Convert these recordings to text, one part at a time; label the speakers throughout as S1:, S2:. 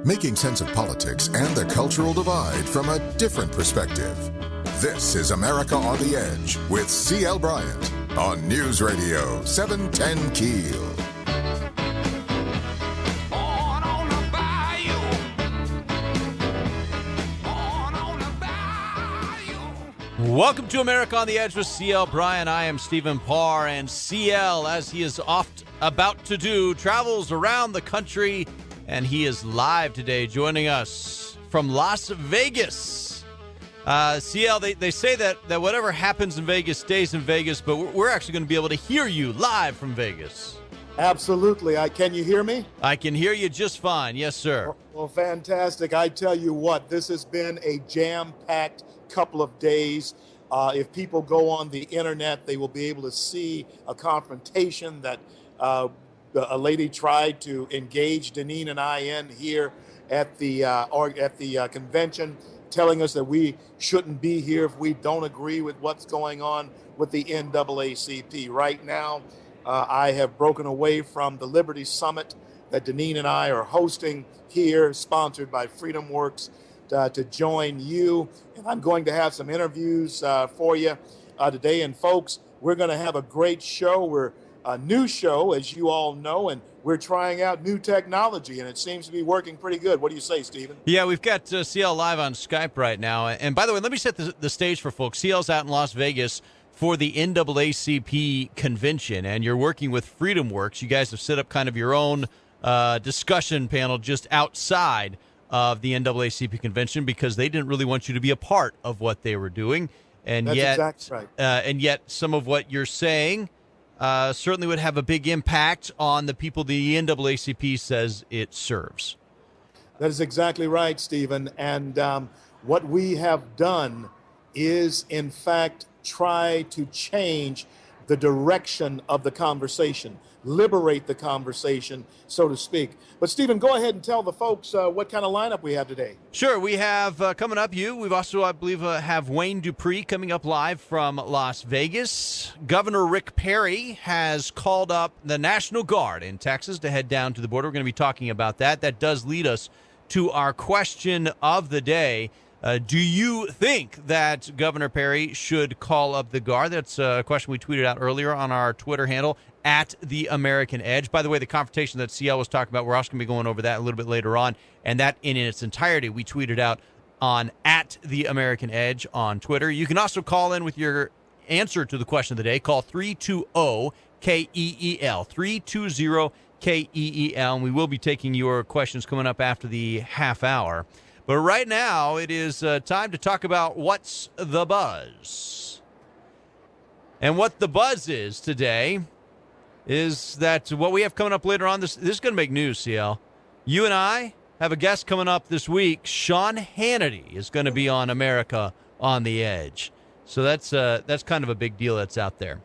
S1: Making sense of politics and the cultural divide from a different perspective. This is America on the Edge with C.L. Bryant on News Radio 710 Keel.
S2: Welcome to America on the Edge with C.L. Bryant. I am Stephen Parr, and C.L., as he is about to do, travels around the country, and he is live today joining us from Las Vegas. C.L., they say that whatever happens in Vegas stays in Vegas, but we're actually going to be able to hear you live from Vegas.
S3: Absolutely. Can you hear me?
S2: I can hear you just fine. Yes, sir.
S3: Well, fantastic. I tell you what, this has been a jam-packed couple of days. If people go on the internet, they will be able to see a confrontation that a lady tried to engage Deneen and I in here at the convention, telling us that we shouldn't be here if we don't agree with what's going on with the NAACP. Right now, I have broken away from the Liberty Summit that Deneen and I are hosting here, sponsored by Freedom Works, to join you. And I'm going to have some interviews for you today. And folks, we're going to have a great show. We're a new show, as you all know, and we're trying out new technology, and it seems to be working pretty good. What do you say, Stephen?
S2: Yeah, we've got CL live on Skype right now. And by the way, let me set the stage for folks. CL's out in Las Vegas for the NAACP convention, and you're working with Freedom Works. You guys have set up kind of your own discussion panel just outside of the NAACP convention because they didn't really want you to be a part of what they were doing. And
S3: That's
S2: yet,
S3: exactly right.
S2: And yet some of what you're saying certainly would have a big impact on the people the NAACP says it serves.
S3: That is exactly right, Stephen. And what we have done is, in fact, try to change the direction of the conversation, liberate the conversation, so to speak. But, Stephen, go ahead and tell the folks what kind of lineup we have today.
S2: Sure. We have coming up we've also, I believe, have Wayne Dupree coming up live from Las Vegas. Governor Rick Perry has called up the National Guard in Texas to head down to the border. We're going to be talking about that. That does lead us to our question of the day. Do you think that Governor Perry should call up the Guard? That's a question we tweeted out earlier on our Twitter handle, @TheAmericanEdge. By the way, the confrontation that CL was talking about, we're also going to be going over that a little bit later on. And that in its entirety, we tweeted out on @TheAmericanEdge on Twitter. You can also call in with your answer to the question of the day. Call 320-KEEL, 320-KEEL. And we will be taking your questions coming up after the half hour. But right now, it is time to talk about what's the buzz. And what the buzz is today is that what we have coming up later on, this is going to make news, CL. You and I have a guest coming up this week. Sean Hannity is going to be on America on the Edge. So that's kind of a big deal that's out there.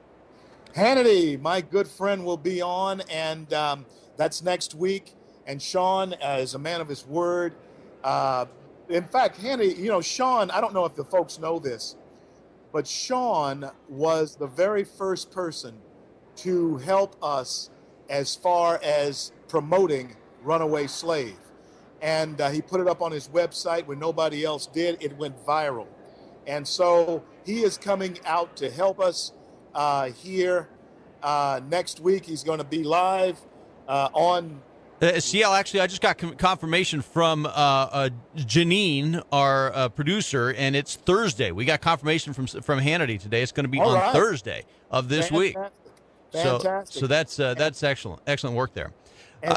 S3: Hannity, my good friend, will be on, and that's next week. And Sean is a man of his word. In fact, Hannity, Sean, I don't know if the folks know this, but Sean was the very first person to help us as far as promoting Runaway Slave. And he put it up on his website when nobody else did. It went viral. And so he is coming out to help us here next week. He's going to be live on
S2: CL, actually, I just got confirmation from Janine, our producer, and it's Thursday. We got confirmation from Hannity today. It's going to be on Thursday of this week.
S3: Fantastic.
S2: So that's excellent work there.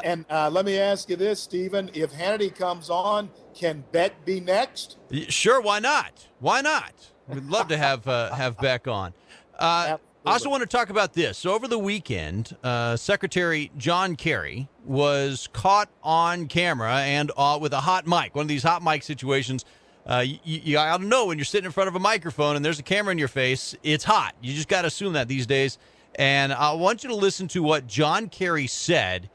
S3: And let me ask you this, Stephen. If Hannity comes on, can Beck be next?
S2: Sure, why not? Why not? We'd love to have Beck on. I also want to talk about this. So over the weekend, Secretary John Kerry was caught on camera and with a hot mic, one of these hot mic situations. You ought to know when you're sitting in front of a microphone and there's a camera in your face, it's hot. You just got to assume that these days. And I want you to listen to what John Kerry said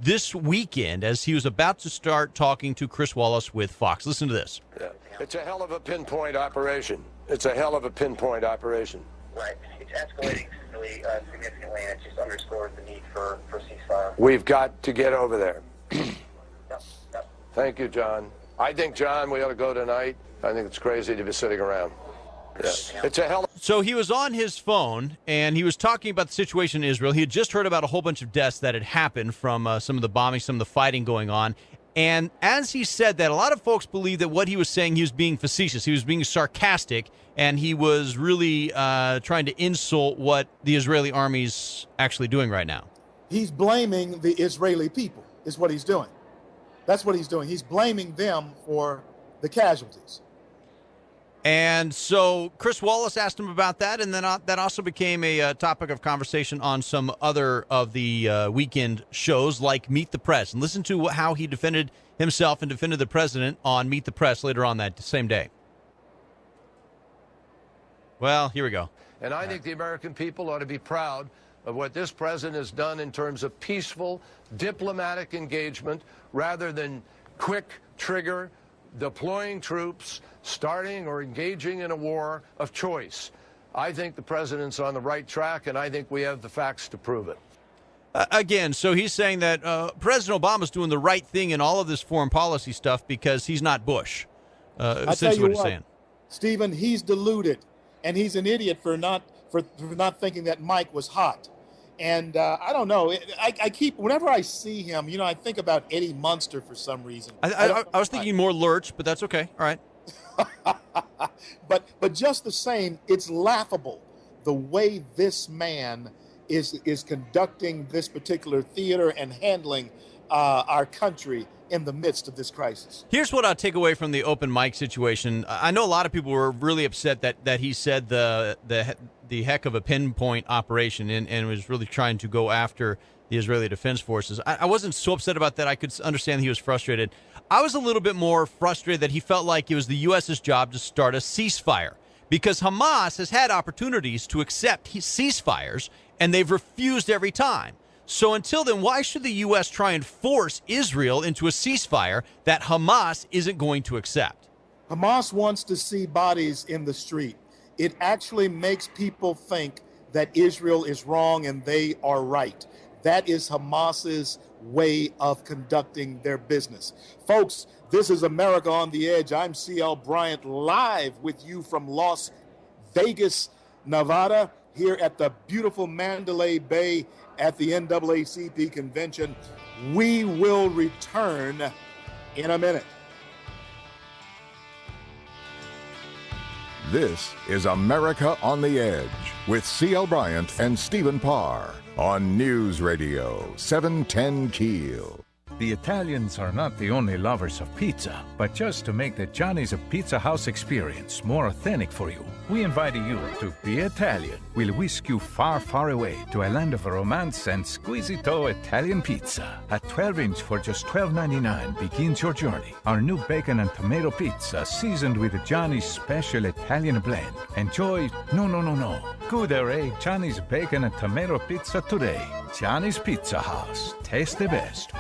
S2: this weekend as he was about to start talking to Chris Wallace with Fox. Listen to this.
S4: Yeah. It's a hell of a pinpoint operation. It's a hell of a pinpoint operation.
S5: Right. It's escalating really significantly, and it just underscores the need for ceasefire.
S4: We've got to get over there.
S5: Yep.
S4: Thank you, John. I think, John, we ought to go tonight. I think it's crazy to be sitting around. Yeah. It's a hell.
S2: So he was on his phone, and he was talking about the situation in Israel. He had just heard about a whole bunch of deaths that had happened from some of the bombing, some of the fighting going on. And as he said that, a lot of folks believe that what he was saying, he was being facetious. He was being sarcastic, and he was really trying to insult what the Israeli army's actually doing right now.
S3: He's blaming the Israeli people, is what he's doing. That's what he's doing. He's blaming them for the casualties.
S2: And so Chris Wallace asked him about that, and then that also became a topic of conversation on some other of the weekend shows like Meet the Press. And listen to how he defended himself and defended the president on Meet the Press later on that same day. Well, here we go.
S4: And I think the American people ought to be proud of what this president has done in terms of peaceful, diplomatic engagement rather than quick trigger, deploying troops, starting or engaging in a war of choice. I think the president's on the right track, and I think we have the facts to prove it.
S2: Again, so he's saying that President Obama's doing the right thing in all of this foreign policy stuff because he's not Bush. Essentially what he's saying.
S3: Stephen, he's deluded, and he's an idiot for not thinking that Mike was hot. And I don't know. I keep, whenever I see him, I think about Eddie Munster for some reason.
S2: I was thinking more Lurch, but that's okay. All right.
S3: but just the same, it's laughable the way this man is conducting this particular theater and handling our country in the midst of this crisis.
S2: Here's what I'll take away from the open mic situation. I know a lot of people were really upset that he said the heck of a pinpoint operation and was really trying to go after the Israeli Defense Forces. I wasn't so upset about that. I could understand he was frustrated. I was a little bit more frustrated that he felt like it was the U.S.'s job to start a ceasefire because Hamas has had opportunities to accept ceasefires, and they've refused every time. So until then, why should the U.S. try and force Israel into a ceasefire that Hamas isn't going to accept?
S3: Hamas wants to see bodies in the street. It actually makes people think that Israel is wrong and they are right. That is Hamas's way of conducting their business. Folks, this is America on the Edge. I'm C.L. Bryant, live with you from Las Vegas, Nevada, here at the beautiful Mandalay Bay at the NAACP convention. We will return in a minute.
S1: This is America on the Edge with C.L. Bryant and Stephen Parr on News Radio 710 Keel.
S6: The Italians are not the only lovers of pizza, but just to make the Johnny's Pizza House experience more authentic for you, we invite you to be Italian. We'll whisk you far, far away to a land of romance and squisito Italian pizza. A 12-inch for just $12.99 begins your journey. Our new bacon and tomato pizza seasoned with Johnny's special Italian blend. Enjoy, no. Goodere Johnny's bacon and tomato pizza today. Johnny's Pizza House. Taste the best.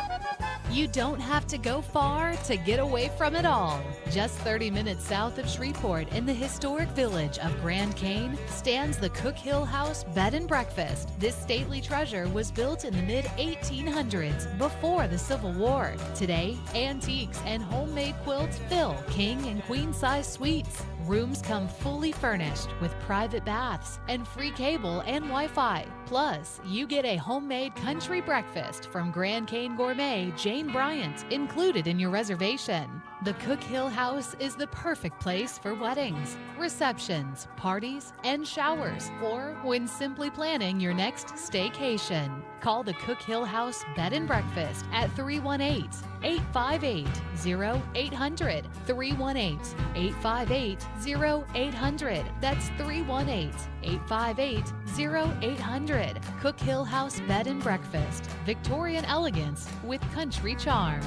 S7: You don't have to go far to get away from it all. Just 30 minutes south of Shreveport in the historic village of Grand Cane stands the Cook Hill House Bed and Breakfast. This stately treasure was built in the mid-1800s before the Civil War. Today, antiques and homemade quilts fill king and queen size suites. Rooms come fully furnished with private baths and free cable and Wi-Fi. Plus, you get a homemade country breakfast from Grand Cane Gourmet Jane Bryant included in your reservation. The Cook Hill House is the perfect place for weddings, receptions, parties, and showers, or when simply planning your next staycation. Call the Cook Hill House Bed and Breakfast at 318-858-0800. 318-858-0800. That's 318-858-0800. Cook Hill House Bed and Breakfast. Victorian elegance with country charm.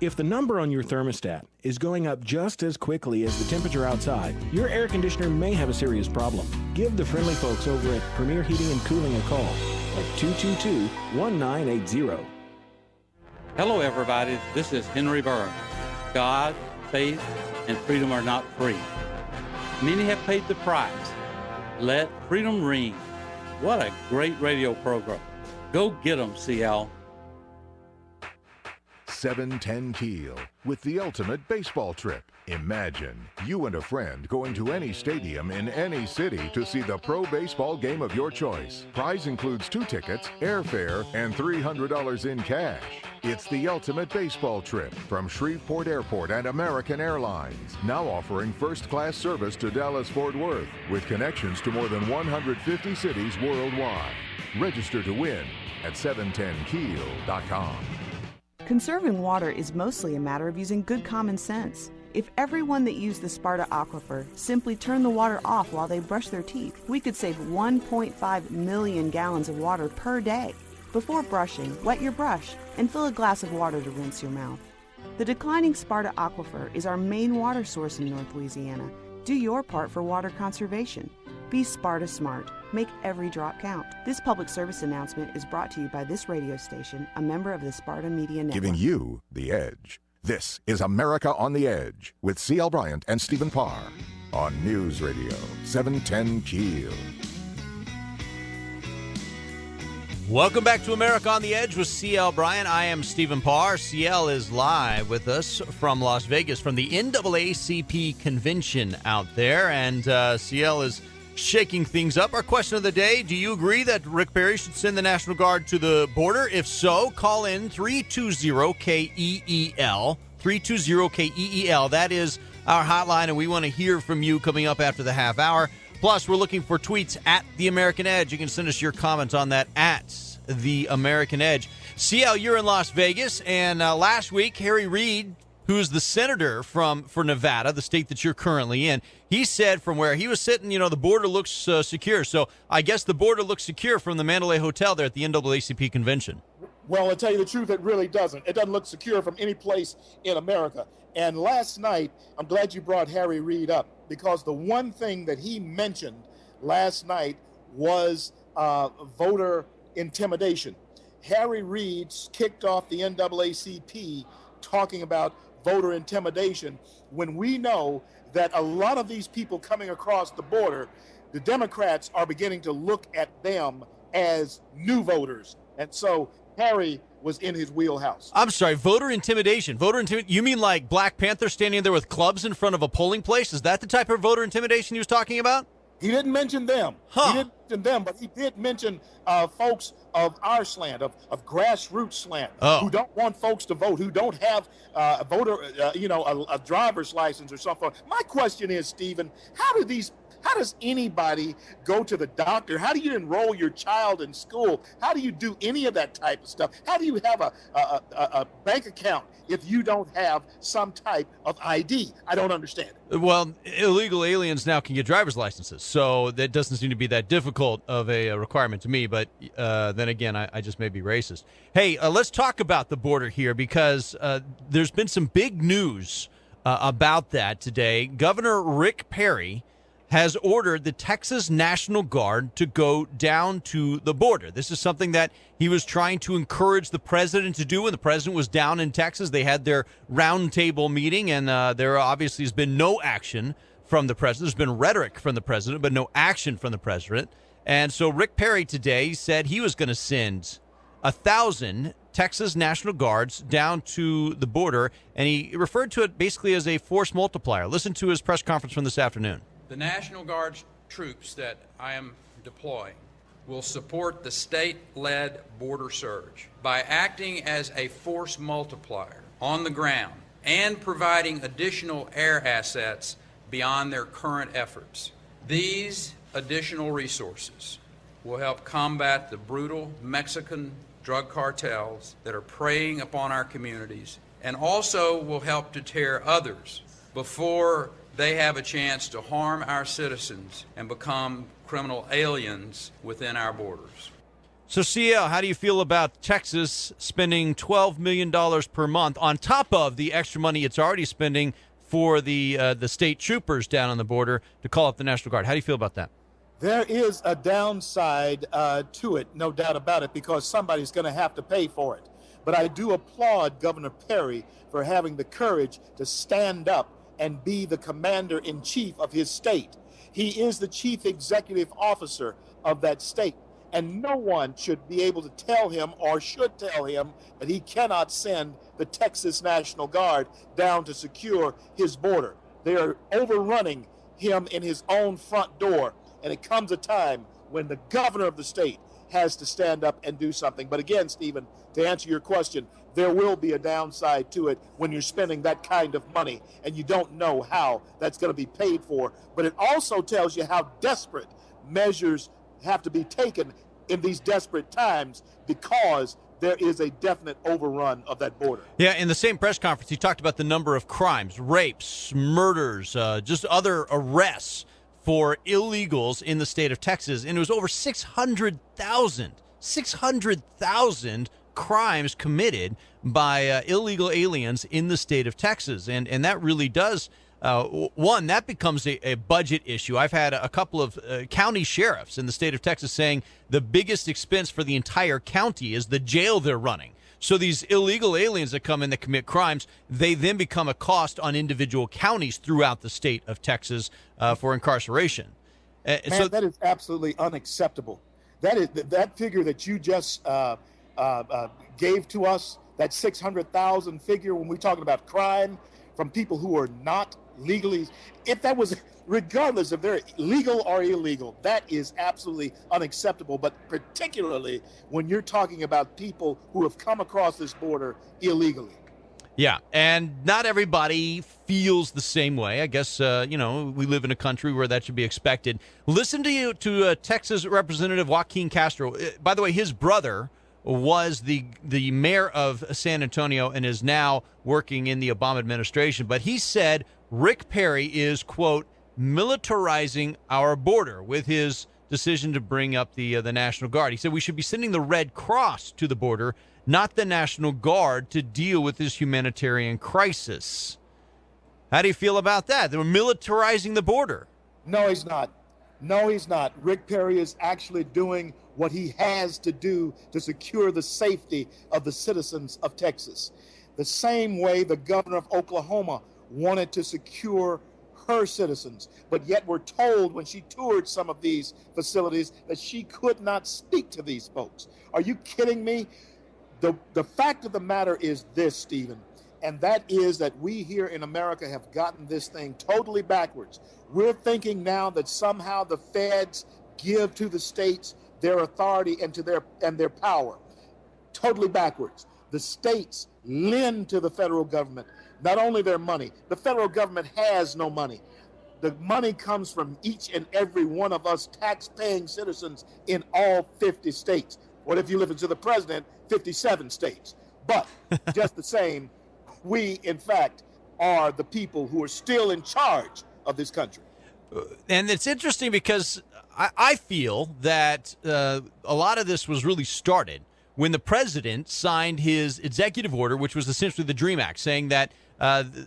S8: If the number on your thermostat is going up just as quickly as the temperature outside, your air conditioner may have a serious problem. Give the friendly folks over at Premier Heating and Cooling a call at 222-1980.
S9: Hello, everybody. This is Henry Burr. God, faith, and freedom are not free. Many have paid the price. Let freedom ring. What a great radio program. Go get them, CL.
S1: 710 Keel with the ultimate baseball trip. Imagine you and a friend going to any stadium in any city to see the pro baseball game of your choice. Prize includes 2 tickets, airfare, and $300 in cash. It's the ultimate baseball trip from Shreveport Airport and American Airlines, now offering first-class service to Dallas-Fort Worth with connections to more than 150 cities worldwide. Register to win at 710keel.com.
S10: Conserving water is mostly a matter of using good common sense. If everyone that used the Sparta aquifer simply turned the water off while they brush their teeth, we could save 1.5 million gallons of water per day. Before brushing, wet your brush and fill a glass of water to rinse your mouth. The declining Sparta aquifer is our main water source in North Louisiana. Do your part for water conservation. Be Sparta smart. Make every drop count. This public service announcement is brought to you by this radio station, a member of the Sparta Media Network.
S1: Giving you the edge. This is America on the Edge with C.L. Bryant and Stephen Parr on News Radio 710 Keel.
S2: Welcome back to America on the Edge with C.L. Bryant. I am Stephen Parr. C.L. is live with us from Las Vegas from the NAACP convention out there, and C.L. is shaking things up. Our question of the day, do you agree that Rick Perry should send the National Guard to the border? If so, call in 320-KEEL, 320-KEEL. That is our hotline, and we want to hear from you coming up after the half hour. Plus, we're looking for tweets at The American Edge. You can send us your comments on that at The American Edge. CL, you're in Las Vegas, and last week, Harry Reid, who's the senator for Nevada, the state that you're currently in, he said from where he was sitting, the border looks secure. So I guess the border looks secure from the Mandalay Hotel there at the NAACP convention.
S3: Well, to tell you the truth, it really doesn't. It doesn't look secure from any place in America. And last night, I'm glad you brought Harry Reid up, because the one thing that he mentioned last night was voter intimidation. Harry Reid kicked off the NAACP talking about voter intimidation when we know that a lot of these people coming across the border, the Democrats are beginning to look at them as new voters. And so Harry was in his wheelhouse.
S2: I'm sorry, voter intimidation. You mean like Black Panther standing there with clubs in front of a polling place? Is that the type of voter intimidation he was talking about?
S3: He didn't mention them. He didn't mention them, but he did mention folks of our slant, of grassroots slant, who don't want folks to vote, who don't have a driver's license or something. My question is, Stephen, how does anybody go to the doctor? How do you enroll your child in school? How do you do any of that type of stuff? How do you have a bank account if you don't have some type of ID? I don't understand it.
S2: Well, illegal aliens now can get driver's licenses, so that doesn't seem to be that difficult of a requirement to me. But then again, I just may be racist. Hey, let's talk about the border here, because there's been some big news about that today. Governor Rick Perry has ordered the Texas National Guard to go down to the border. This is something that he was trying to encourage the president to do when the president was down in Texas. They had their roundtable meeting, and there obviously has been no action from the president. There's been rhetoric from the president, but no action from the president. And so Rick Perry today said he was going to send 1,000 Texas National Guards down to the border, and he referred to it basically as a force multiplier. Listen to his press conference from this afternoon.
S11: The National Guard troops that I am deploying will support the state-led border surge by acting as a force multiplier on the ground and providing additional air assets beyond their current efforts. These additional resources will help combat the brutal Mexican drug cartels that are preying upon our communities, and also will help deter others before they have a chance to harm our citizens and become criminal aliens within our borders.
S2: So, CL, how do you feel about Texas spending $12 million per month on top of the extra money it's already spending for the state troopers down on the border to call up the National Guard? How do you feel about that?
S3: There is a downside to it, no doubt about it, because somebody's going to have to pay for it. But I do applaud Governor Perry for having the courage to stand up and be the commander-in-chief of his state. He is the chief executive officer of that state. And no one should be able to tell him or should tell him that he cannot send the Texas National Guard down to secure his border. They are overrunning him in his own front door. And it comes a time when the governor of the state has to stand up and do something. But again, Stephen, to answer your question, there will be a downside to it when you're spending that kind of money and you don't know how that's going to be paid for. But it also tells you how desperate measures have to be taken in these desperate times because there is a definite overrun of that border.
S2: Yeah, in the same press conference, he talked about the number of crimes, rapes, murders, just other arrests for illegals in the state of Texas, and it was over 600,000 crimes committed by illegal aliens in the state of Texas, and that really does, that becomes a budget issue. I've had a couple of county sheriffs in the state of Texas saying the biggest expense for the entire county is the jail they're running. So these illegal aliens that come in that commit crimes, they then become a cost on individual counties throughout the state of Texas for incarceration.
S3: Man, that is absolutely unacceptable. That figure that you just gave to us, that 600,000 figure when we're talking about crime from people who are not legally, if that was, regardless if they're legal or illegal, that is absolutely unacceptable. But particularly when you're talking about people who have come across this border illegally.
S2: Yeah, and not everybody feels the same way. I guess, we live in a country where that should be expected. Listen to Texas Representative Joaquin Castro. By the way, his brother was the mayor of San Antonio and is now working in the Obama administration. But he said Rick Perry is, quote, militarizing our border with his decision to bring up the National Guard. He said we should be sending the Red Cross to the border, not the National Guard, to deal with this humanitarian crisis. How do you feel about that? They're militarizing the border.
S3: No, he's not. No, he's not. Rick Perry is actually doing what he has to do to secure the safety of the citizens of Texas. The same way the governor of Oklahoma wanted to secure her citizens, but yet we're told when she toured some of these facilities that she could not speak to these folks. Are you kidding me? The fact of the matter is this, Stephen, and that is that we here in America have gotten this thing totally backwards. We're thinking now that somehow the feds give to the states their authority and their power. Totally backwards. The states lend to the federal government not only their money. The federal government has no money. The money comes from each and every one of us tax-paying citizens in all 50 states. What if you listen to the president, 57 states? But just the same, we, in fact, are the people who are still in charge of this country.
S2: And it's interesting because I feel that a lot of this was really started when the president signed his executive order, which was essentially the DREAM Act, saying that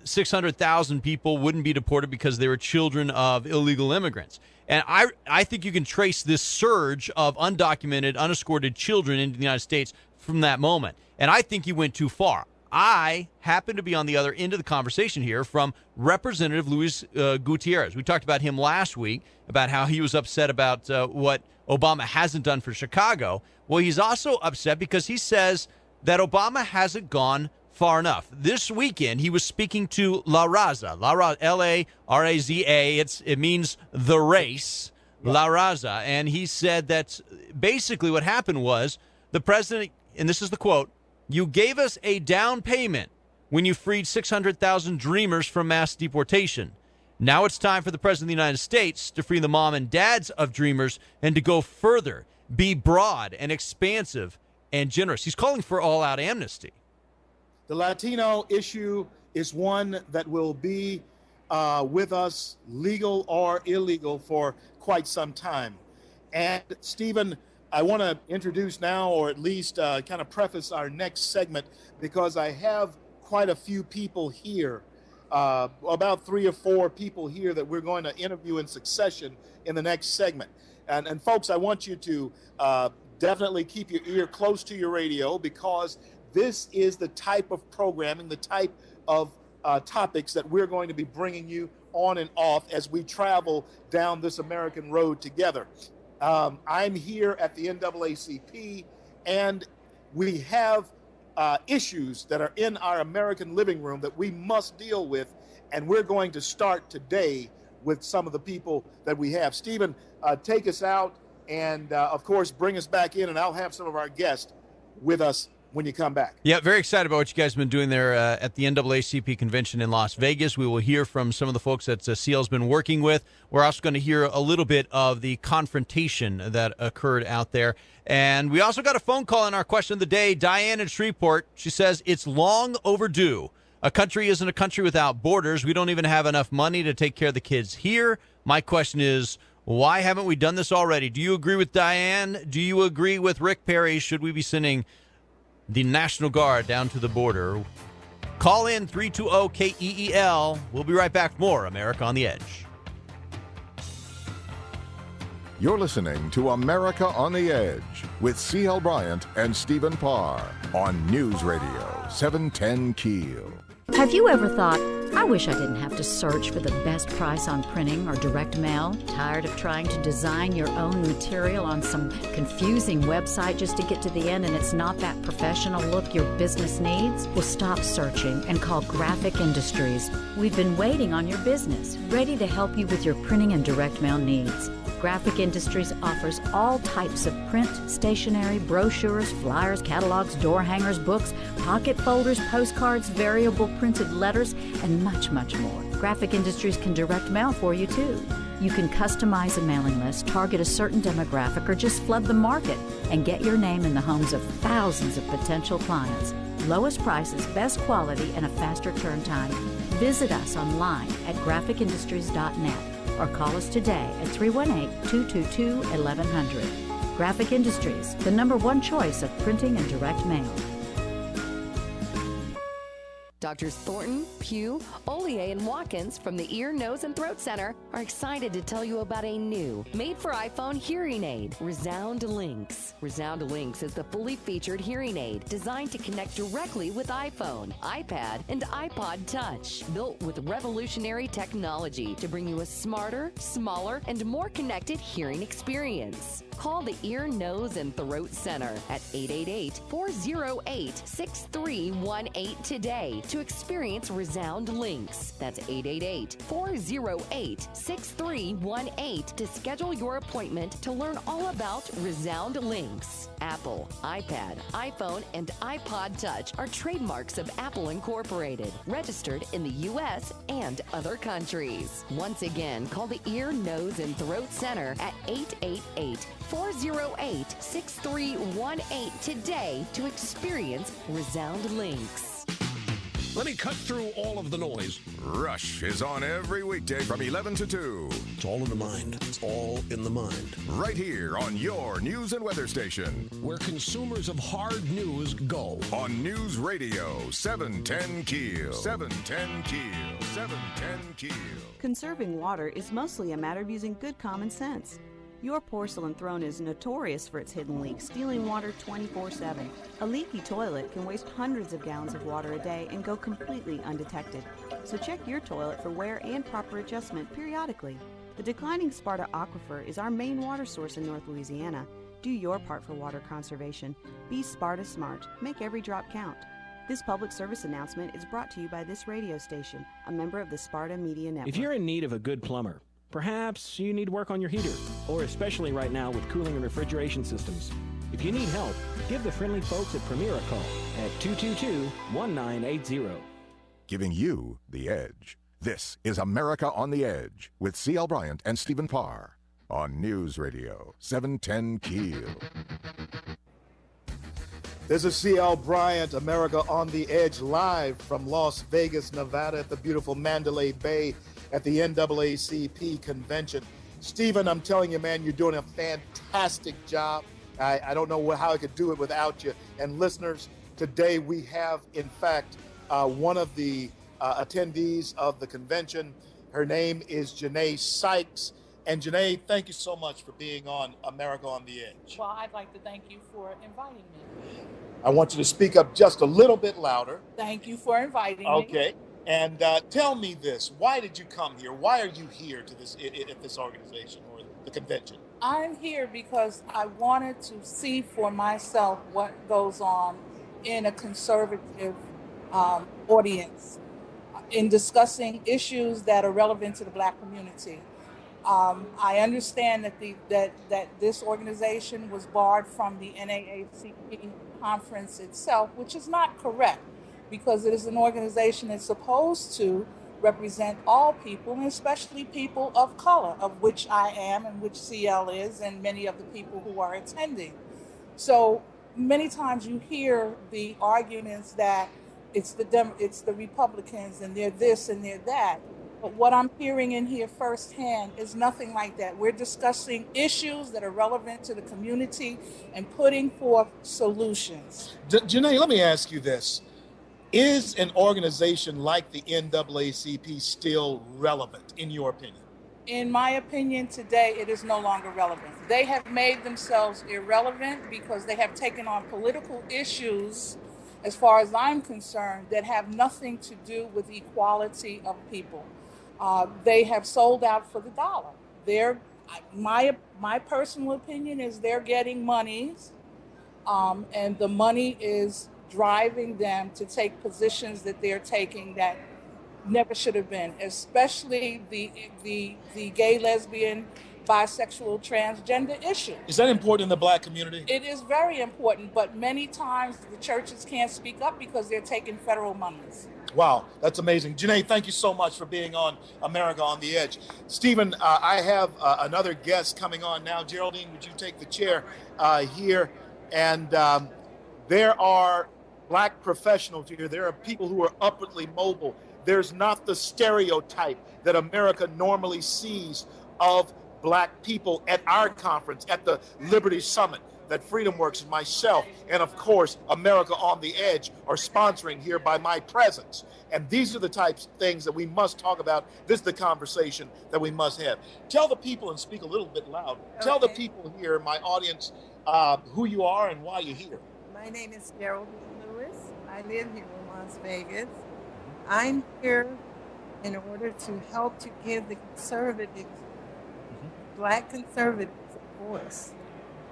S2: 600,000 people wouldn't be deported because they were children of illegal immigrants. And I think you can trace this surge of undocumented, unescorted children into the United States from that moment. And I think he went too far. I happen to be on the other end of the conversation here from Representative Luis Gutierrez. We talked about him last week, about how he was upset about what Obama hasn't done for Chicago. Well, he's also upset because he says that Obama hasn't gone far enough. This weekend, he was speaking to La Raza, L-A-R-A-Z-A. It means the race, La Raza. And he said that basically what happened was the president, and this is the quote, "You gave us a down payment when you freed 600,000 dreamers from mass deportation. Now it's time for the President of the United States to free the mom and dads of dreamers and to go further, be broad and expansive and generous." He's calling for all-out amnesty.
S3: The Latino issue is one that will be with us, legal or illegal, for quite some time. And, Stephen, I want to introduce now, or at least kind of preface our next segment, because I have quite a few people here, about 3 or 4 people here that we're going to interview in succession in the next segment. And folks, I want you to definitely keep your ear close to your radio, because this is the type of programming, the type of topics that we're going to be bringing you on and off as we travel down this American road together. I'm here at the NAACP, and we have issues that are in our American living room that we must deal with, and we're going to start today with some of the people that we have. Stephen, take us out, and of course, bring us back in, and I'll have some of our guests with us when you come back.
S2: Yeah, very excited about what you guys have been doing there at the NAACP convention in Las Vegas. We will hear from some of the folks that CL's been working with. We're also going to hear a little bit of the confrontation that occurred out there. And we also got a phone call in our question of the day. Diane in Shreveport, she says, it's long overdue. A country isn't a country without borders. We don't even have enough money to take care of the kids here. My question is, why haven't we done this already? Do you agree with Diane? Do you agree with Rick Perry? Should we be sending the National Guard down to the border? Call in 320-KEEL. We'll be right back with more America on the Edge.
S1: You're listening to America on the Edge with C.L. Bryant and Stephen Parr on News Radio 710 Keel.
S12: Have you ever thought, I wish I didn't have to search for the best price on printing or direct mail? Tired of trying to design your own material on some confusing website just to get to the end and it's not that professional look your business needs? Well, stop searching and call Graphic Industries. We've been waiting on your business, ready to help you with your printing and direct mail needs. Graphic Industries offers all types of print, stationery, brochures, flyers, catalogs, door hangers, books, pocket folders, postcards, variable printed letters, and much, much more. Graphic Industries can direct mail for you, too. You can customize a mailing list, target a certain demographic, or just flood the market and get your name in the homes of thousands of potential clients. Lowest prices, best quality, and a faster turn time. Visit us online at graphicindustries.net. or call us today at 318-222-1100. Graphic Industries, the #1 choice of printing and direct mail.
S13: Doctors Thornton, Pugh, Ollier, and Watkins from the Ear, Nose, and Throat Center are excited to tell you about a new, made-for-iPhone hearing aid, Resound Links. Resound Links is the fully featured hearing aid designed to connect directly with iPhone, iPad, and iPod Touch. Built with revolutionary technology to bring you a smarter, smaller, and more connected hearing experience. Call the Ear, Nose, and Throat Center at 888-408-6318 today to experience Resound Links. That's 888-408-6318 to schedule your appointment to learn all about Resound Links. Apple, iPad, iPhone, and iPod Touch are trademarks of Apple Incorporated, registered in the U.S. and other countries. Once again, call the Ear, Nose, and Throat Center at 888-408-6318 today to experience Resound Links.
S14: Let me cut through all of the noise.
S1: Rush is on every weekday from 11 to 2.
S14: It's all in the mind. It's all in the mind.
S1: Right here on your news and weather station.
S14: Where consumers of hard news go.
S1: On News Radio 710 Keel. 710 Keel. 710 Keel.
S10: Conserving water is mostly a matter of using good common sense. Your porcelain throne is notorious for its hidden leaks, stealing water 24/7. A leaky toilet can waste hundreds of gallons of water a day and go completely undetected. So check your toilet for wear and proper adjustment periodically. The declining Sparta Aquifer is our main water source in North Louisiana. Do your part for water conservation. Be Sparta smart. Make every drop count. This public service announcement is brought to you by this radio station, a member of the Sparta Media Network.
S8: If you're in need of a good plumber, perhaps you need work on your heater, or especially right now with cooling and refrigeration systems. If you need help, give the friendly folks at Premier a call at 222-1980.
S1: Giving you the edge. This is America on the Edge with C.L. Bryant and Stephen Parr on News Radio 710 Keel.
S3: This is C.L. Bryant, America on the Edge, live from Las Vegas, Nevada at the beautiful Mandalay Bay at the NAACP convention. Stephen, I'm telling you, man, you're doing a fantastic job. I don't know how I could do it without you. And listeners, today we have, in fact, one of the attendees of the convention. Her name is Janae Sykes. And Janae, thank you so much for being on America on the Edge.
S15: Well, I'd like to thank you for inviting me.
S3: I want you to speak up just a little bit louder.
S15: Thank you for inviting me.
S3: Okay. And tell me this, why did you come here? Why are you here to this at this organization or the convention?
S15: I'm here because I wanted to see for myself what goes on in a conservative audience in discussing issues that are relevant to the Black community. I understand that this organization was barred from the NAACP conference itself, which is not correct, because it is an organization that's supposed to represent all people, and especially people of color, of which I am and which CL is, and many of the people who are attending. So many times you hear the arguments that it's the Republicans and they're this and they're that. But what I'm hearing in here firsthand is nothing like that. We're discussing issues that are relevant to the community and putting forth solutions.
S3: Janae, let me ask you this. Is an organization like the NAACP still relevant, in your opinion?
S15: In my opinion, today it is no longer relevant. They have made themselves irrelevant because they have taken on political issues, as far as I'm concerned, that have nothing to do with equality of people. They have sold out for the dollar. My personal opinion is they're getting monies, and the money is driving them to take positions that they're taking that never should have been, especially the gay, lesbian, bisexual, transgender issue.
S3: Is that important in the Black community?
S15: It is very important, but many times the churches can't speak up because they're taking federal monies.
S3: Wow, that's amazing. Janae, thank you so much for being on America on the Edge. Stephen, I have another guest coming on now. Geraldine, would you take the chair here? And there are Black professionals here. There are people who are upwardly mobile. There's not the stereotype that America normally sees of Black people at our conference, at the Liberty Summit, that Freedom Works and myself, and of course, America on the Edge are sponsoring here by my presence. And these are the types of things that we must talk about. This is the conversation that we must have. Tell the people, and speak a little bit loud, tell the people here, my audience, who you are and why you're here.
S16: My name is Geraldine Lewis. I live here in Las Vegas. I'm here in order to help to give the conservatives, Black conservatives, a voice.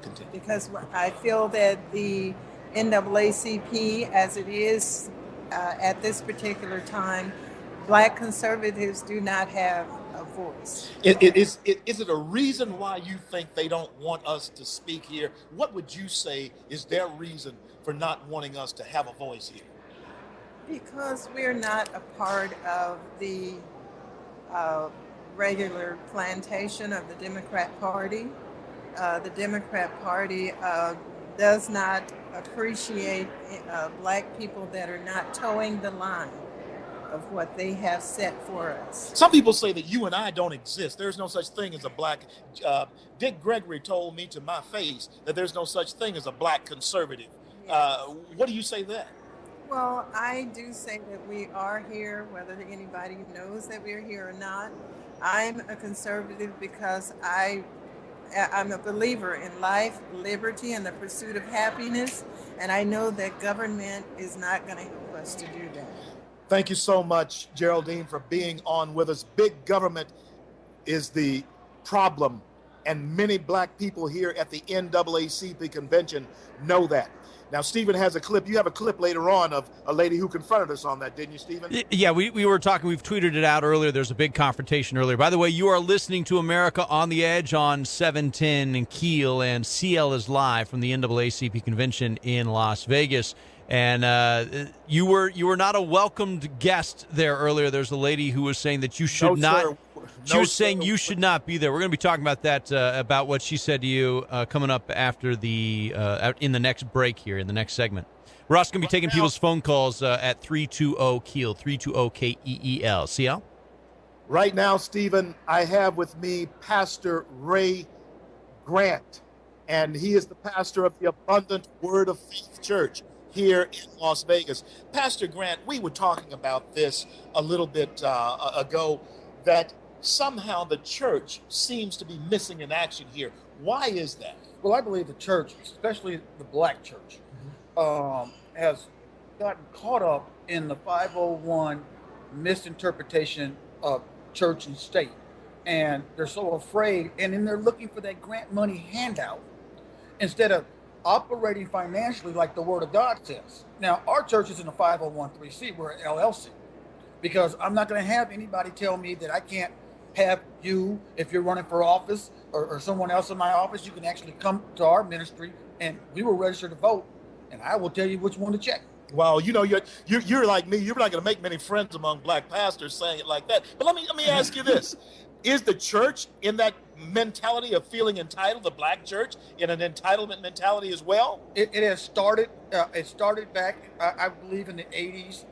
S3: Continue.
S16: Because I feel that the NAACP, as it is at this particular time, Black conservatives do not have a voice.
S3: Is it a reason why you think they don't want us to speak here? What would you say is their reason for not wanting us to have a voice here?
S16: Because we're not a part of the regular plantation of the Democrat Party. The Democrat Party does not appreciate Black people that are not towing the line of what they have set for us.
S3: Some people say that you and I don't exist. There's no such thing as a Black. Dick Gregory told me to my face that there's no such thing as a Black conservative. Yes. What do you say to that?
S16: Well, I do say that we are here, whether anybody knows that we're here or not. I'm a conservative because I'm a believer in life, liberty, and the pursuit of happiness, and I know that government is not going to help us to do that.
S3: Thank you so much, Geraldine, for being on with us. Big government is the problem, and many Black people here at the NAACP convention know that. Now, Stephen has a clip. You have a clip later on of a lady who confronted us on that, didn't you, Stephen?
S2: Yeah, we were talking. We've tweeted it out earlier. There's a big confrontation earlier. By the way, you are listening to America on the Edge on 710 and Keel, and CL is live from the NAACP convention in Las Vegas. And you were not a welcomed guest there earlier. There's a lady who was saying that you should not.
S3: Sir.
S2: She was saying you should not be there. We're going to be talking about that, about what she said to you coming up after the in the next break here, in the next segment. We're also going to be taking people's phone calls at 320-KEEL, 320-KEEL. CL?
S3: Right now, Stephen, I have with me Pastor Ray Grant, and he is the pastor of the Abundant Word of Faith Church here in Las Vegas. Pastor Grant, we were talking about this a little bit ago, that somehow the church seems to be missing in action here. Why is that?
S17: Well, I believe the church, especially the Black church, has gotten caught up in the 501 misinterpretation of church and state. and they're so afraid, and then they're looking for that grant money handout instead of operating financially like the Word of God says. Now, our church is in a 501(c)(3), we're an LLC, because I'm not going to have anybody tell me that I can't have you, if you're running for office or someone else in my office, you can actually come to our ministry and we will register to vote, and I will tell you which one to check.
S3: Well, you know, you're like me. You're not going to make many friends among black pastors saying it like that. But let me ask you this: is the church in that mentality of feeling entitled? The black church in an entitlement mentality as well?
S17: It has started. It started back, I believe, in the '80s,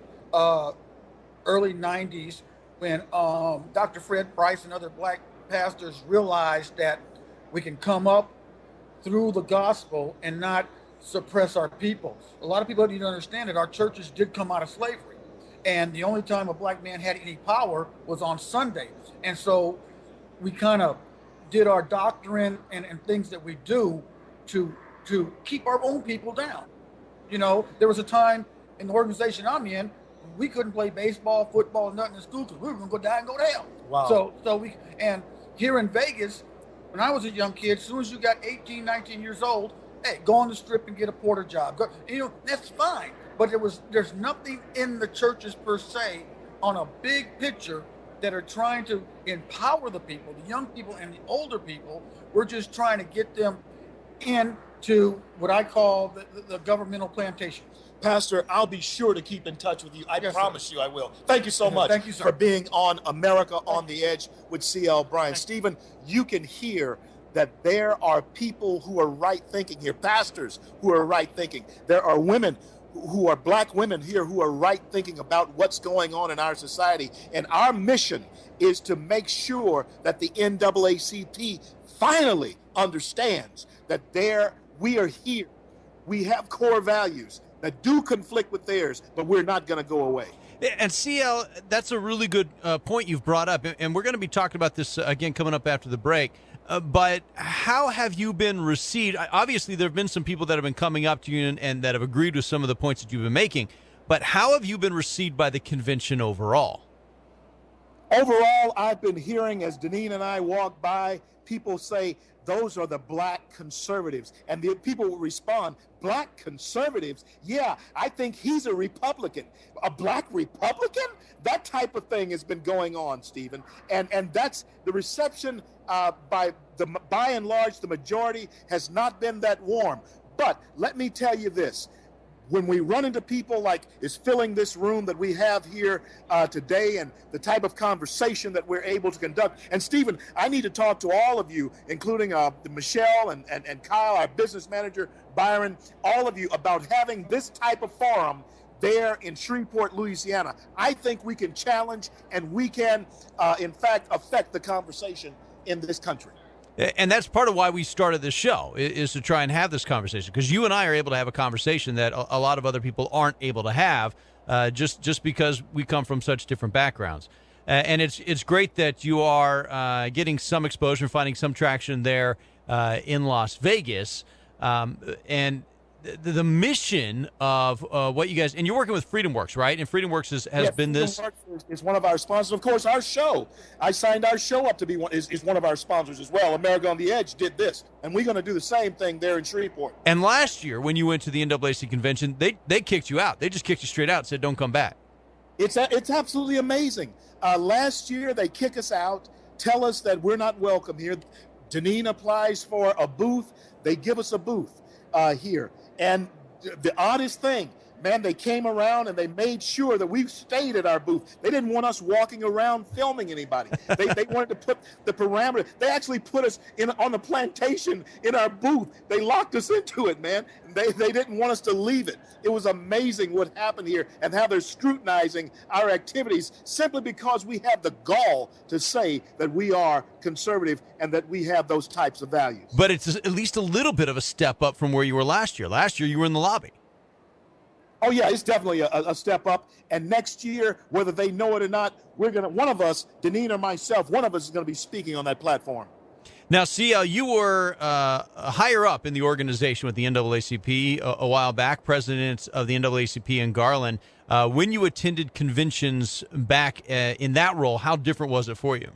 S17: early '90s, when Dr. Fred Price and other black pastors realized that we can come up through the gospel and not suppress our people. A lot of people need to understand that our churches did come out of slavery, and the only time a black man had any power was on Sunday. And so we kind of did our doctrine and things that we do to keep our own people down. You know, there was a time in the organization I'm in, we couldn't play baseball, football, nothing in school because we were going to go die and go to hell.
S3: Wow.
S17: And here in Vegas, when I was a young kid, as soon as you got 18, 19 years old, hey, go on the strip and get a porter job. That's fine. But there's nothing in the churches per se on a big picture that are trying to empower the people, the young people and the older people. We're just trying to get them into what I call the governmental plantation.
S3: Pastor, I'll be sure to keep in touch with you. I promise you I will. Thank you so much
S17: Thank you, sir.
S3: for being on America on the Edge with C.L. Bryant. Stephen, you can hear that there are people who are right thinking here, pastors who are right thinking. There are women who are black women here who are right thinking about what's going on in our society. And our mission is to make sure that the NAACP finally understands that we are here. We have core values that do conflict with theirs, but we're not going to go away.
S2: And CL, that's a really good point you've brought up, and we're going to be talking about this again coming up after the break. But how have you been received? Obviously, there have been some people that have been coming up to you and that have agreed with some of the points that you've been making. But how have you been received by the convention overall?
S3: Overall, I've been hearing, as Deneen and I walk by, people say, those are the black conservatives. And the people will respond, black conservatives? Yeah, I think he's a Republican. A black Republican? That type of thing has been going on, Stephen. And that's the reception by and large, the majority has not been that warm. But let me tell you this. When we run into people like is filling this room that we have here today and the type of conversation that we're able to conduct. And Stephen, I need to talk to all of you, including Michelle and Kyle, our business manager, Byron, all of you about having this type of forum there in Shreveport, Louisiana. I think we can challenge and we can, in fact, affect the conversation in this country.
S2: And that's part of why we started this show, is to try and have this conversation, because you and I are able to have a conversation that a lot of other people aren't able to have, just because we come from such different backgrounds. And it's great that you are getting some exposure, finding some traction there in Las Vegas. And the mission of what you guys, and you're working with FreedomWorks, right? And FreedomWorks has been this.
S3: FreedomWorks is one of our sponsors. Of course, our show, I signed our show up to be is one of our sponsors as well. America on the Edge did this, and we're going to do the same thing there in Shreveport.
S2: And last year, when you went to the NAACP convention, they kicked you out. They just kicked you straight out and said, don't come back.
S3: It's absolutely amazing. Last year, they kick us out, tell us that we're not welcome here. Deneen applies for a booth. They give us a booth here. And the oddest thing, man, they came around and they made sure that we stayed at our booth. They didn't want us walking around filming anybody. They wanted to put the parameter. They actually put us on the plantation in our booth. They locked us into it, man. They didn't want us to leave it. It was amazing what happened here and how they're scrutinizing our activities simply because we have the gall to say that we are conservative and that we have those types of values.
S2: But it's at least a little bit of a step up from where you were last year. Last year, you were in the lobby.
S3: Oh, yeah, it's definitely a step up. And next year, whether they know it or not, one of us, Deneen or myself, one of us is going to be speaking on that platform.
S2: Now, CL, you were higher up in the organization with the NAACP a while back, president of the NAACP in Garland. When you attended conventions back in that role, how different was it for you?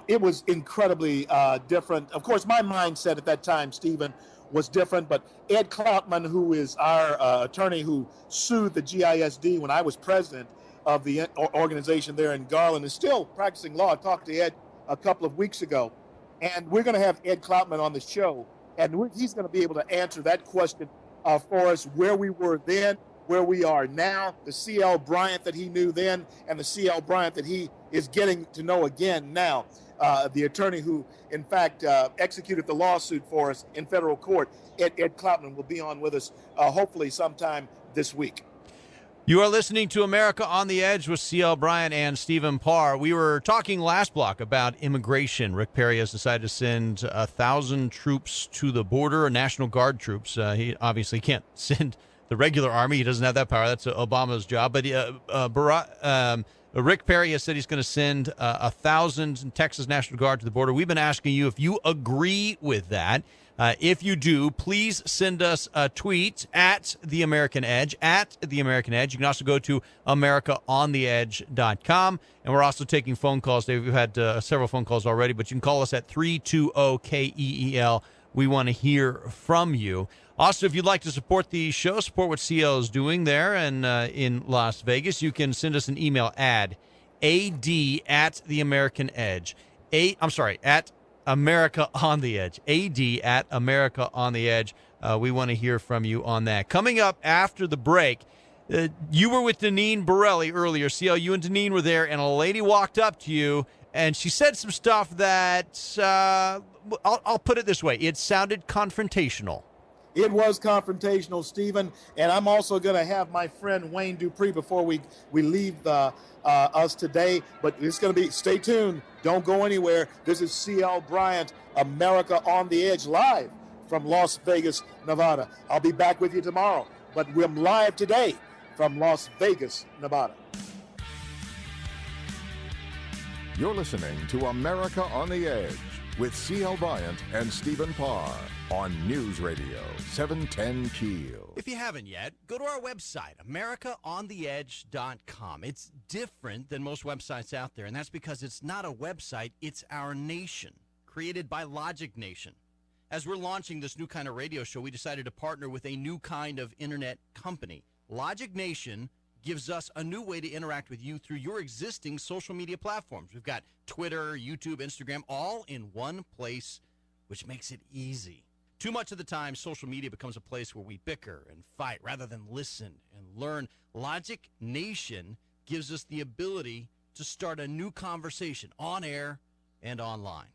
S3: It was incredibly different. Of course, my mindset at that time, Stephen, was different. But Ed Cloutman, who is our attorney who sued the GISD when I was president of the organization there in Garland, is still practicing law. I talked to Ed a couple of weeks ago, and we're going to have Ed Cloutman on the show, and he's going to be able to answer that question for us, where we were then, where we are now, the C.L. Bryant that he knew then, and the C.L. Bryant that he is getting to know again now. The attorney who, in fact, executed the lawsuit for us in federal court, Ed Cloutman, will be on with us hopefully sometime this week.
S2: You are listening to America on the Edge with C.L. Bryant and Stephen Parr. We were talking last block about immigration. Rick Perry has decided to send 1,000 troops to the border, National Guard troops. He obviously can't send the regular army. He doesn't have that power. That's Obama's job. But Rick Perry has said he's going to send 1,000 Texas National Guard to the border. We've been asking you if you agree with that. If you do, please send us a tweet at The American Edge, You can also go to AmericaOnTheEdge.com. And we're also taking phone calls. We've had several phone calls already, but you can call us at 320-KEEL. We want to hear from you. Also, if you'd like to support the show, support what CL is doing there and in Las Vegas, you can send us an email ad at The American Edge. At America on the Edge. AD at America on the Edge. We want to hear from you on that. Coming up after the break, you were with Deneen Borelli earlier. CL, you and Deneen were there, and a lady walked up to you, and she said some stuff that, I'll put it this way, it sounded confrontational.
S3: It was confrontational, Stephen, and I'm also going to have my friend Wayne Dupree before we leave us today, but it's going to be, stay tuned, don't go anywhere. This is C.L. Bryant, America on the Edge, live from Las Vegas, Nevada. I'll be back with you tomorrow, but we're live today from Las Vegas, Nevada.
S1: You're listening to America on the Edge with C.L. Bryant and Stephen Parr on News Radio 710 Keel.
S2: If you haven't yet, go to our website, AmericaOnTheEdge.com. It's different than most websites out there, and that's because it's not a website, it's our nation, created by Logic Nation. As we're launching this new kind of radio show, we decided to partner with a new kind of internet company. Logic Nation gives us a new way to interact with you through your existing social media platforms. We've got Twitter, YouTube, Instagram, all in one place, which makes it easy. Too much of the time, social media becomes a place where we bicker and fight rather than listen and learn. Logic Nation gives us the ability to start a new conversation on air and online.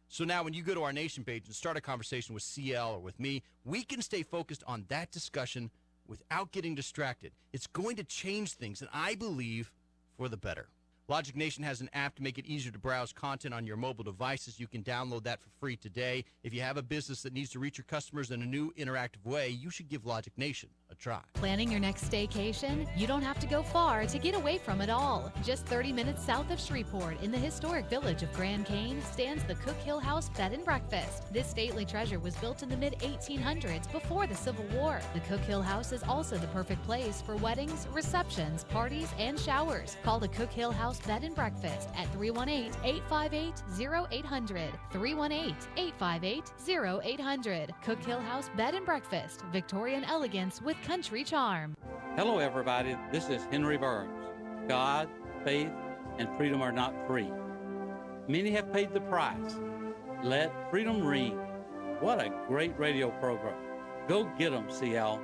S2: So now when you go to our Nation page and start a conversation with CL or with me, we can stay focused on that discussion without getting distracted. It's going to change things, and I believe for the better. Logic Nation has an app to make it easier to browse content on your mobile devices. You can download that for free today. If you have a business that needs to reach your customers in a new interactive way, you should give Logic Nation a try.
S7: Planning your next staycation? You don't have to go far to get away from it all. Just 30 minutes south of Shreveport in the historic village of Grand Cane stands the Cook Hill House Bed and Breakfast. This stately treasure was built in the mid-1800s before the Civil War. The Cook Hill House is also the perfect place for weddings, receptions, parties, and showers. Call the Cook Hill House Bed and Breakfast at 318-858-0800. 318-858-0800. Cook Hill House Bed and Breakfast. Victorian elegance with country charm.
S9: Hello, everybody. This is Henry Burns. God, faith, and freedom are not free. Many have paid the price. Let freedom ring. What a great radio program. Go get them, CL.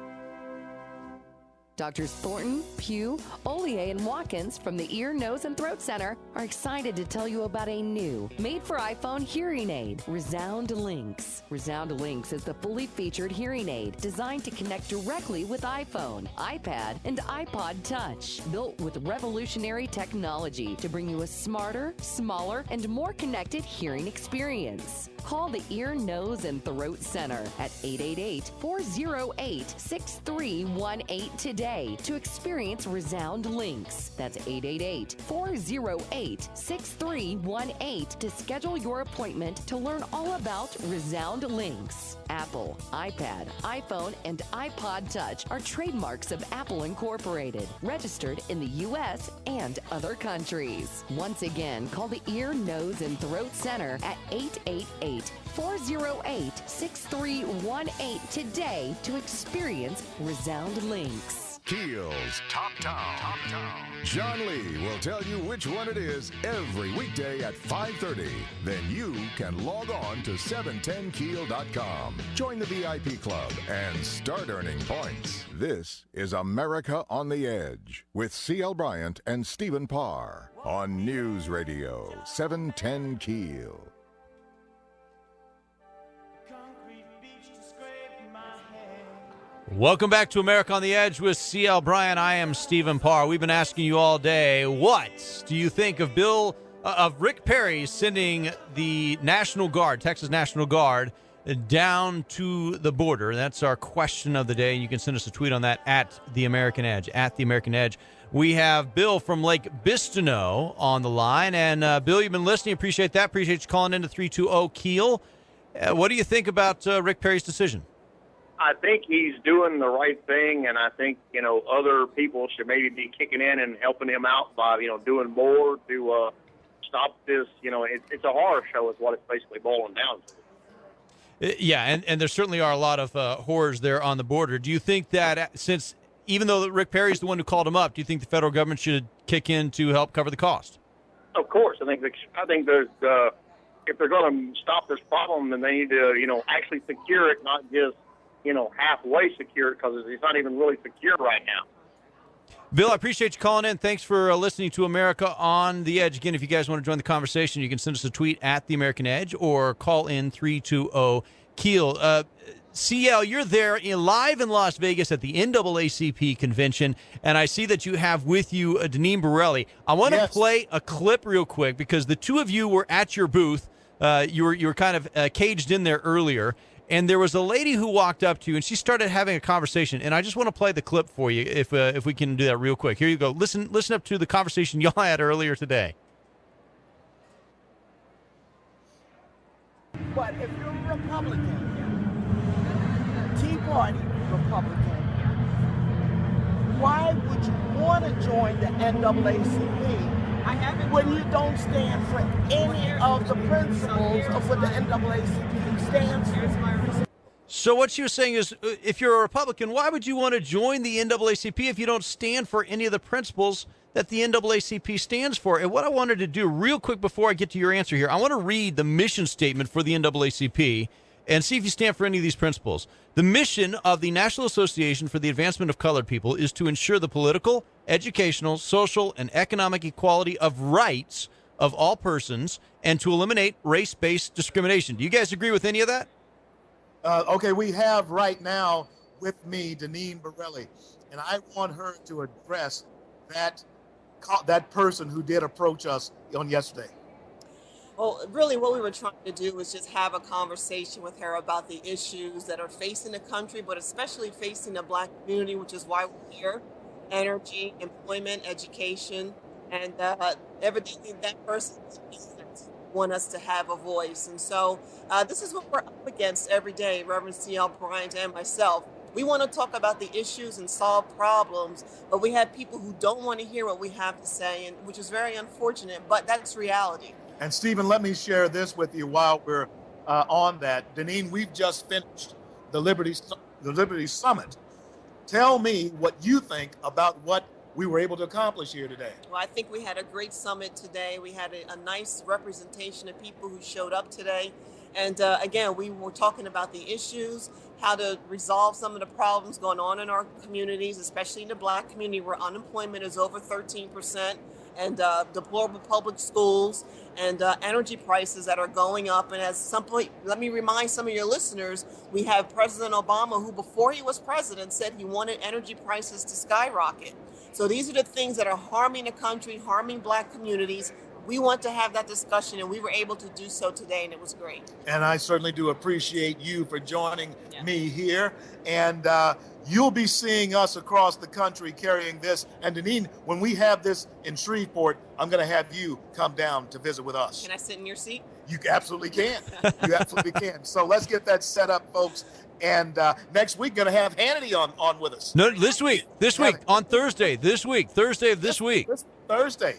S13: Doctors Thornton, Pugh, Ollier, and Watkins from the Ear, Nose, and Throat Center are excited to tell you about a new, made-for-iPhone hearing aid, Resound Links. Resound Links is the fully featured hearing aid designed to connect directly with iPhone, iPad, and iPod Touch. Built with revolutionary technology to bring you a smarter, smaller, and more connected hearing experience. Call the Ear, Nose, and Throat Center at 888-408-6318 today. today to experience Resound Links. That's 888-408-6318 to schedule your appointment to learn all about Resound Links. Apple, iPad, iPhone, and iPod Touch are trademarks of Apple Incorporated, registered in the U.S. and other countries. Once again, call the Ear, Nose, and Throat Center at 888-408-6318 today to experience Resound Links.
S1: Kiel's Top Town. John Lee will tell you which one it is every weekday at 5:30. Then you can log on to 710kiel.com. Join the VIP club and start earning points. This is America on the Edge with C.L. Bryant and Stephen Parr on News Radio 710 Kiel.
S2: Welcome back to America on the Edge with C.L. Bryant. I am Stephen Parr. We've been asking you all day, what do you think of Rick Perry sending the National Guard, Texas National Guard, down to the border? That's our question of the day. You can send us a tweet on that at The American Edge, at The American Edge. We have Bill from Lake Bistineau on the line. And, Bill, you've been listening. Appreciate that. Appreciate you calling into 320-KIEL. What do you think about Rick Perry's decision?
S18: I think he's doing the right thing, and I think, other people should maybe be kicking in and helping him out by, doing more to stop this. It's a horror show is what it's basically boiling down to.
S2: Yeah, and there certainly are a lot of horrors there on the border. Do you think that even though Rick Perry's the one who called him up, do you think the federal government should kick in to help cover the cost?
S18: Of course. I think there's if they're going to stop this problem, then they need to, actually secure it, not just halfway secure, because it's not even really secure right now.
S2: Bill, I appreciate you calling in. Thanks for listening to America on the Edge. Again, if you guys want to join the conversation, you can send us a tweet at The American Edge or call in 320-KIEL. CL, you're there live in Las Vegas at the NAACP convention, and I see that you have with you Deneen Borelli. I want to play a clip real quick because the two of you were at your booth. You were kind of caged in there earlier. And there was a lady who walked up to you, and she started having a conversation. And I just want to play the clip for you, if we can do that real quick. Here you go. Listen up to the conversation y'all had earlier today.
S19: But if you're a Republican, Tea Party Republican, why would you want to join the NAACP when you don't stand for any of the principles of what the NAACP stands for?
S2: So what she was saying is, if you're a Republican, why would you want to join the NAACP if you don't stand for any of the principles that the NAACP stands for? And what I wanted to do real quick before I get to your answer here, I want to read the mission statement for the NAACP and see if you stand for any of these principles. The mission of the National Association for the Advancement of Colored People is to ensure the political, educational, social, and economic equality of rights of all persons and to eliminate race-based discrimination. Do you guys agree with any of that?
S3: Okay, we have right now with me Deneen Borelli, and I want her to address that person who did approach us on yesterday.
S20: Well, really what we were trying to do was just have a conversation with her about the issues that are facing the country, but especially facing the Black community, which is why we're here. Energy, employment, education, and evidently that person want us to have a voice. And so this is what we're up against every day, Reverend C.L. Bryant and myself. We want to talk about the issues and solve problems, but we have people who don't want to hear what we have to say, and which is very unfortunate, but that's reality.
S3: And Stephen, let me share this with you while we're on that. Deneen, we've just finished the Liberty Summit. Tell me what you think about what we were able to accomplish here today.
S20: Well, I think we had a great summit today. We had a nice representation of people who showed up today. And again, we were talking about the issues, how to resolve some of the problems going on in our communities, especially in the Black community where unemployment is over 13%, and deplorable public schools, and energy prices that are going up. And let me remind some of your listeners, we have President Obama, who before he was president said he wanted energy prices to skyrocket. So these are the things that are harming the country, harming Black communities. we want to have that discussion, and we were able to do so today, and it was great.
S3: And I certainly do appreciate you for joining me here. And you'll be seeing us across the country carrying this. And Deneen, when we have this in Shreveport, I'm going to have you come down to visit with us.
S20: Can I sit in your seat?
S3: You absolutely can. You absolutely can. So let's get that set up, folks. And next week, going to have Hannity on with us.
S2: No, this week, on Thursday, Thursday of this week.
S3: This Thursday.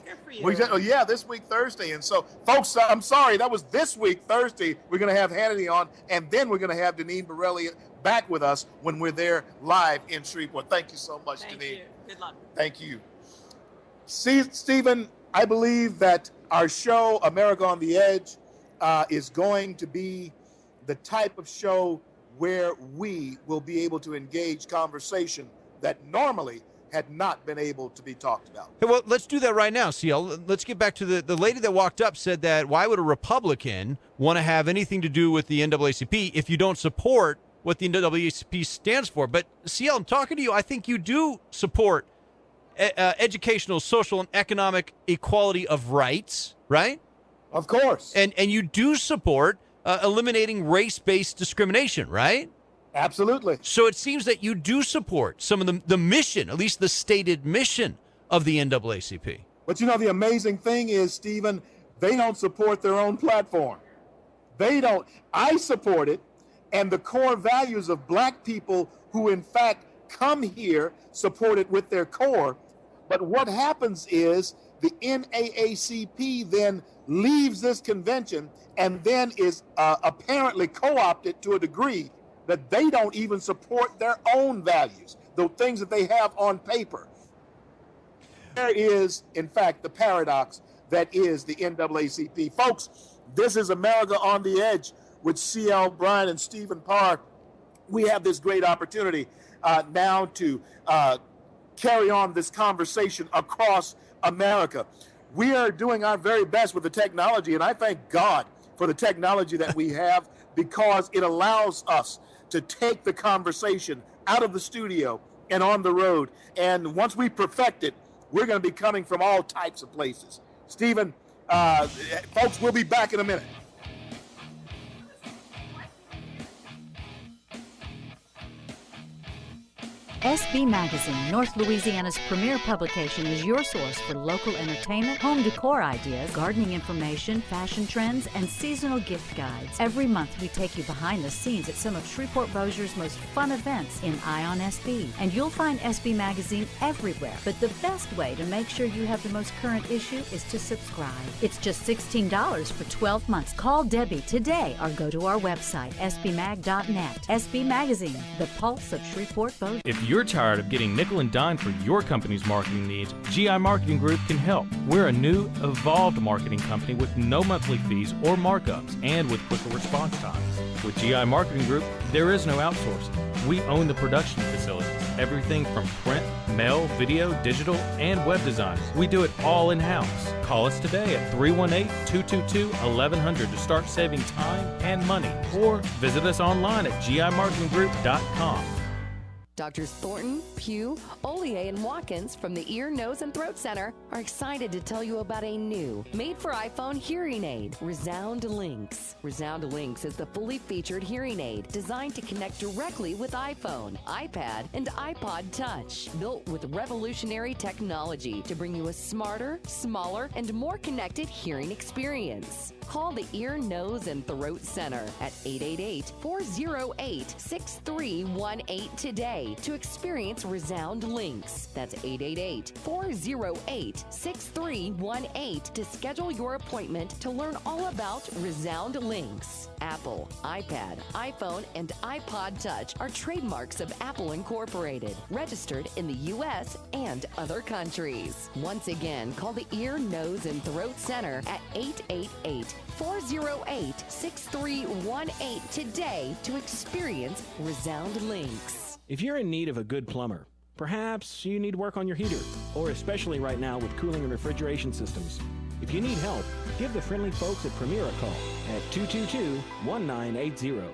S3: This week, Thursday. And so, folks, I'm sorry, that was this week, Thursday. We're going to have Hannity on, and then we're going to have Deneen Borelli back with us when we're there live in Shreveport. Thank you so much, Deneen.
S20: Thank you. Good luck.
S3: Thank you. See, Stephen, I believe that our show, America on the Edge, is going to be the type of show where we will be able to engage conversation that normally had not been able to be talked about.
S2: Hey, well, let's do that right now, CL. Let's get back to the lady that walked up said that why would a Republican want to have anything to do with the NAACP if you don't support what the NAACP stands for? But CL, I'm talking to you. I think you do support educational, social, and economic equality of rights, right?
S3: Of course.
S2: And you do support eliminating race-based discrimination, right?
S3: Absolutely.
S2: So it seems that you do support some of the mission, at least the stated mission of the NAACP.
S3: But you know, the amazing thing is, Stephen, they don't support their own platform. They don't. I support it, and the core values of black people who, in fact, come here support it with their core. But what happens is the NAACP then leaves this convention and then is apparently co-opted to a degree that they don't even support their own values, the things that they have on paper. There is, in fact, the paradox that is the NAACP. Folks, this is America on the Edge with C.L. Bryant and Stephen Parr. We have this great opportunity now to carry on this conversation across America. We are doing our very best with the technology, and I thank God for the technology that we have because it allows us to take the conversation out of the studio and on the road. And once we perfect it, we're going to be coming from all types of places. Stephen, folks, we'll be back in a minute.
S12: SB Magazine, North Louisiana's premier publication, is your source for local entertainment, home decor ideas, gardening information, fashion trends, and seasonal gift guides. Every month we take you behind the scenes at some of Shreveport-Bossier's most fun events in Eye on SB. And you'll find SB Magazine everywhere. But the best way to make sure you have the most current issue is to subscribe. It's just $16 for 12 months. Call Debbie today or go to our website, sbmag.net. SB Magazine, the pulse of Shreveport-Bossier.
S21: If you're tired of getting nickel and dime for your company's marketing needs, GI Marketing Group can help. We're a new, evolved marketing company with no monthly fees or markups and with quicker response times. With GI Marketing Group, there is no outsourcing. We own the production facilities, everything from print, mail, video, digital, and web design. We do it all in-house. Call us today at 318-222-1100 to start saving time and money, or visit us online at gimarketinggroup.com.
S13: Doctors Thornton, Pugh, Ollier, and Watkins from the Ear, Nose, and Throat Center are excited to tell you about a new, made-for-iPhone hearing aid, Resound Links. Resound Links is the fully featured hearing aid designed to connect directly with iPhone, iPad, and iPod Touch. Built with revolutionary technology to bring you a smarter, smaller, and more connected hearing experience. Call the Ear, Nose, and Throat Center at 888-408-6318 today to experience Resound Links. That's 888-408-6318 to schedule your appointment to learn all about Resound Links. Apple, iPad, iPhone, and iPod Touch are trademarks of Apple Incorporated, registered in the U.S. and other countries. Once again, call the Ear, Nose, and Throat Center at 888-408-6318 today to experience Resound Links.
S8: If you're in need of a good plumber, perhaps you need work on your heater, or especially right now with cooling and refrigeration systems. If you need help, give the friendly folks at Premier a call at 222-1980.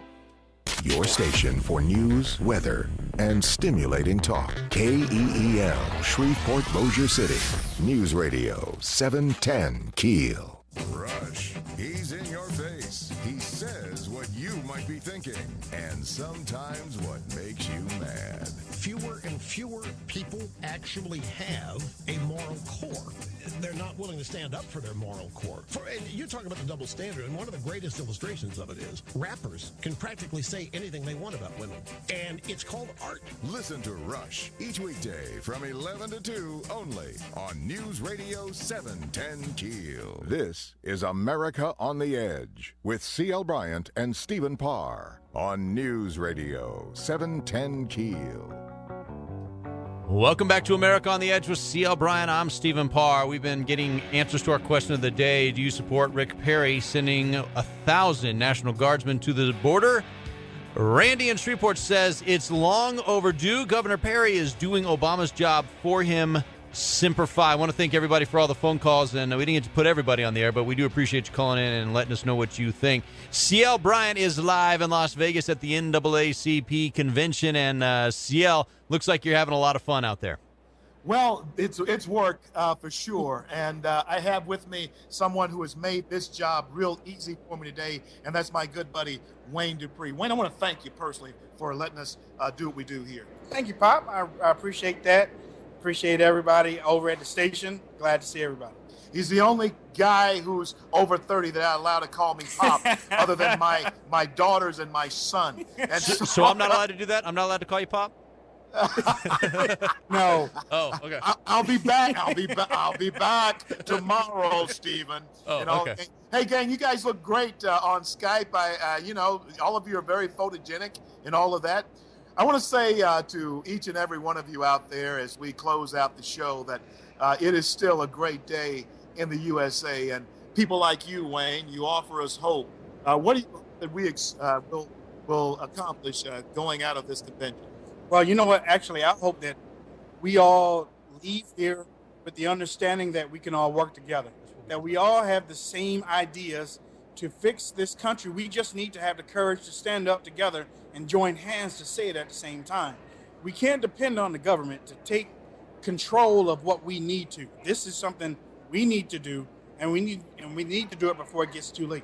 S1: Your station for news, weather, and stimulating talk. KEEL, Shreveport, Bossier City. News Radio 710 Keel. Rush. He's in your face. He says what you might be thinking, and sometimes what makes you mad.
S14: Fewer and fewer people actually have a moral core. They're not willing to stand up for their moral core. And you talk about the double standard, and one of the greatest illustrations of it is rappers can practically say anything they want about women, and it's called art.
S1: Listen to Rush each weekday from 11 to 2 only on News Radio 710 Keel. This is America on the Edge with C.L. Bryant and Stephen Parr on News Radio 710 Keel.
S2: Welcome back to America on the Edge with C.L. Bryant. I'm Stephen Parr. We've been getting answers to our question of the day. Do you support Rick Perry sending 1,000 National Guardsmen to the border? Randy in Shreveport says it's long overdue. Governor Perry is doing Obama's job for him. Semper Fi. I want to thank everybody for all the phone calls, and we didn't get to put everybody on the air, but we do appreciate you calling in and letting us know what you think. CL Bryant is live in Las Vegas at the NAACP convention, and CL, looks like you're having a lot of fun out there.
S3: Well, it's work for sure, and I have with me someone who has made this job real easy for me today, and that's my good buddy Wayne Dupree. Wayne, I want to thank you personally for letting us do what we do here.
S5: Thank you, Pop. I appreciate that. Appreciate everybody over at the station. Glad to see everybody.
S3: He's the only guy who's over 30 that I allow to call me Pop, other than my daughters and my son. And
S2: so I'm not allowed to do that? I'm not allowed to call you Pop?
S5: No.
S2: Oh, okay.
S3: I'll be back. I'll be back tomorrow, Stephen.
S2: Oh,
S3: you know?
S2: okay.
S3: Hey, gang, you guys look great on Skype. All of you are very photogenic and all of that. I want to say to each and every one of you out there as we close out the show that it is still a great day in the USA. And people like you, Wayne, you offer us hope. What do you hope that we will accomplish going out of this convention?
S5: Well, you know what? Actually, I hope that we all leave here with the understanding that we can all work together, that we all have the same ideas to fix this country. We just need to have the courage to stand up together and join hands to say it at the same time. We can't depend on the government to take control of what we need to. This is something we need to do, and we need to do it before it gets too late.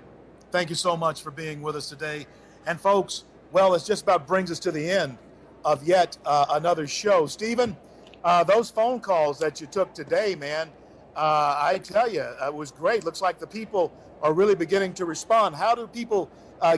S3: Thank you so much for being with us today. And folks, well, it just about brings us to the end of yet another show. Stephen, those phone calls that you took today, man, I tell you, it was great. Looks like the people are really beginning to respond. How do people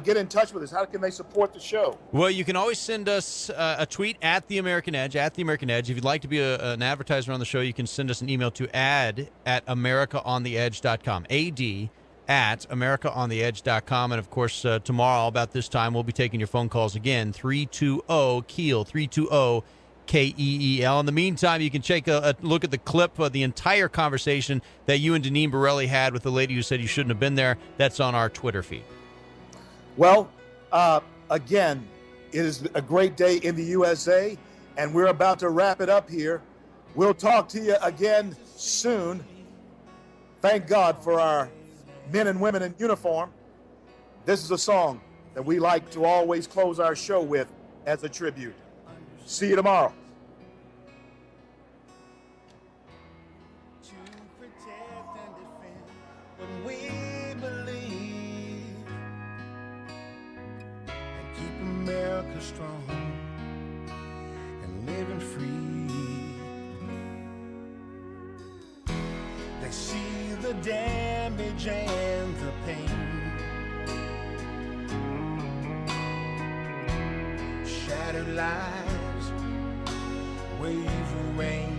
S3: get in touch with us? How can they support the show?
S2: Well, you can always send us a tweet at The American Edge, at The American Edge. If you'd like to be an advertiser on the show, you can send us an email to ad@americaontheedge.com, ad@americaontheedge.com. And, of course, tomorrow about this time, we'll be taking your phone calls again, 320-KEEL, 320-KEEL. In the meantime, you can take a look at the clip of the entire conversation that you and Deneen Borelli had with the lady who said you shouldn't have been there. That's on our Twitter feed.
S3: Well, again, it is a great day in the USA, and we're about to wrap it up here. We'll talk to you again soon. Thank God for our men and women in uniform. This is a song that we like to always close our show with as a tribute. See you tomorrow.
S22: America strong and living free. They see the damage and the pain, shattered lives, wave of rain.